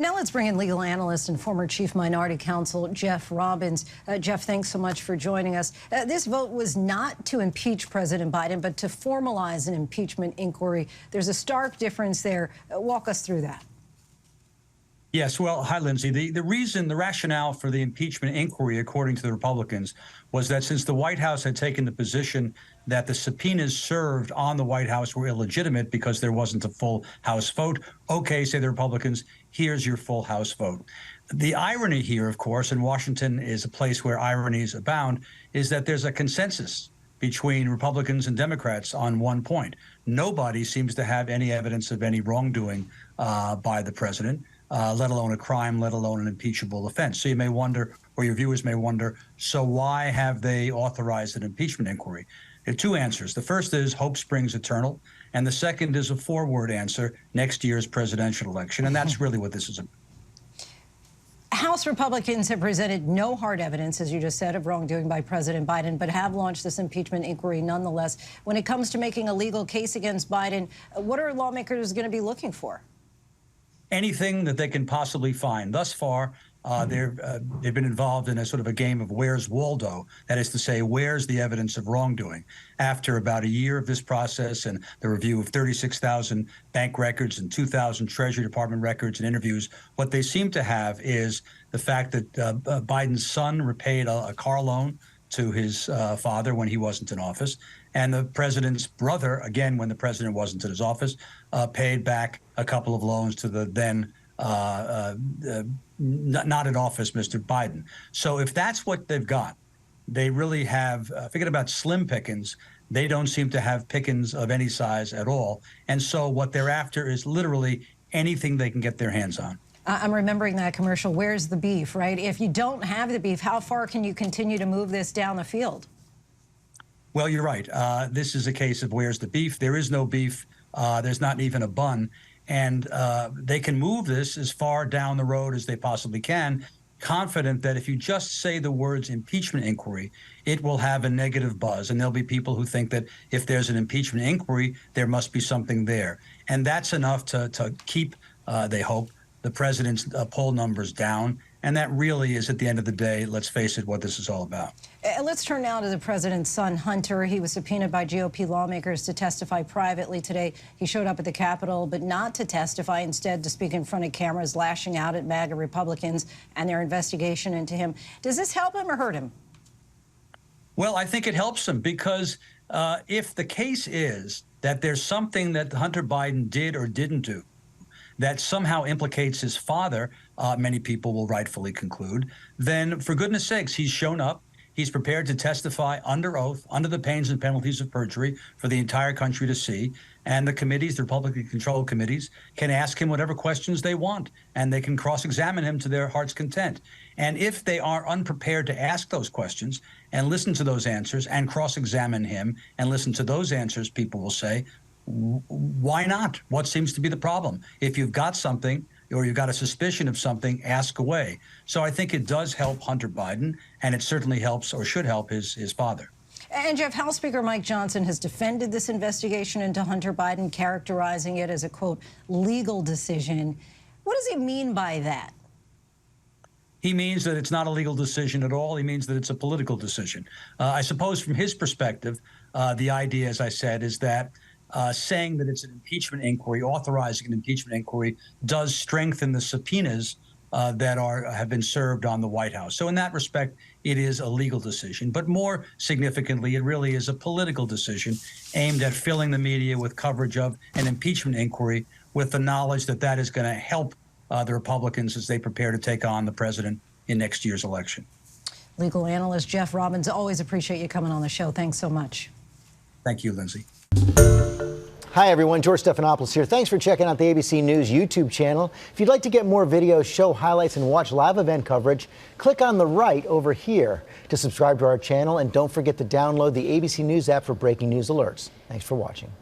Now let's bring in legal analyst and former chief minority counsel Jeff Robbins. Jeff, thanks so much for joining us. This vote was not to impeach President Biden, but to formalize an impeachment inquiry. There's a stark difference there. Walk us through that. Yes, well, hi, Lindsey. The rationale for the impeachment inquiry, according to the Republicans, was that since the White House had taken the position that the subpoenas served on the White House were illegitimate because there wasn't a full House vote, okay, say the Republicans, here's your full House vote. The irony here, of course, and Washington is a place where ironies abound, is that there's a consensus between Republicans and Democrats on one point. Nobody seems to have any evidence of any wrongdoing by the president. Let alone a crime, let alone an impeachable offense. So you may wonder, or your viewers may wonder, so why have they authorized an impeachment inquiry? There are two answers. The first is hope springs eternal, and the second is a four-word answer, next year's presidential election, and that's really what this is about. House Republicans have presented no hard evidence, as you just said, of wrongdoing by President Biden, but have launched this impeachment inquiry nonetheless. When it comes to making a legal case against Biden, what are lawmakers going to be looking for? Anything that they can possibly find. Thus far, they've been involved in a sort of a game of where's Waldo? That is to say, where's the evidence of wrongdoing? After about a year of this process and the review of 36,000 bank records and 2,000 Treasury Department records and interviews, what they seem to have is the fact that Biden's son repaid a car loan to his father when he wasn't in office. And the president's brother, again, when the president wasn't in his office, paid back a couple of loans to the then not in office Mr. Biden. So if that's what they've got, they really have, forget about slim pickings, they don't seem to have pickings of any size at all. And so what they're after is literally anything they can get their hands on. I'm remembering that commercial, where's the beef, right? If you don't have the beef, how far can you continue to move this down the field? Well, you're right. This is a case of where's the beef. There is no beef. There's not even a bun. And they can move this as far down the road as they possibly can, confident that if you just say the words impeachment inquiry, it will have a negative buzz. And there'll be people who think that if there's an impeachment inquiry, there must be something there. And that's enough to keep, they hope, the president's poll numbers down. And that really is, at the end of the day, let's face it, what this is all about. Let's turn now to the president's son, Hunter. He was subpoenaed by GOP lawmakers to testify privately today. He showed up at the Capitol, but not to testify, instead to speak in front of cameras, lashing out at MAGA Republicans and their investigation into him. Does this help him or hurt him? Well, I think it helps him because if the case is that there's something that Hunter Biden did or didn't do that somehow implicates his father, many people will rightfully conclude, then for goodness sakes, he's shown up. He's prepared to testify under oath, under the pains and penalties of perjury for the entire country to see. And the committees, the Republican controlled committees, can ask him whatever questions they want, and they can cross-examine him to their heart's content. And if they are unprepared to ask those questions and listen to those answers and cross-examine him and listen to those answers, people will say, why not? What seems to be the problem? If you've got something or you've got a suspicion of something, ask away. So I think it does help Hunter Biden, and it certainly helps or should help his father. And Jeff, House Speaker Mike Johnson has defended this investigation into Hunter Biden, characterizing it as a, quote, legal decision. What does he mean by that? He means that it's not a legal decision at all. He means that it's a political decision. I suppose from his perspective, the idea, as I said, is that saying that it's an impeachment inquiry, authorizing an impeachment inquiry, does strengthen the subpoenas that have been served on the White House. So in that respect, it is a legal decision. But more significantly, it really is a political decision aimed at filling the media with coverage of an impeachment inquiry with the knowledge that that is going to help the Republicans as they prepare to take on the president in next year's election. Legal analyst Jeff Robbins, always appreciate you coming on the show. Thanks so much. Thank you, Lindsey. Hi, everyone. George Stephanopoulos here. Thanks for checking out the ABC News YouTube channel. If you'd like to get more videos, show highlights, and watch live event coverage, click on the right over here to subscribe to our channel. And don't forget to download the ABC News app for breaking news alerts. Thanks for watching.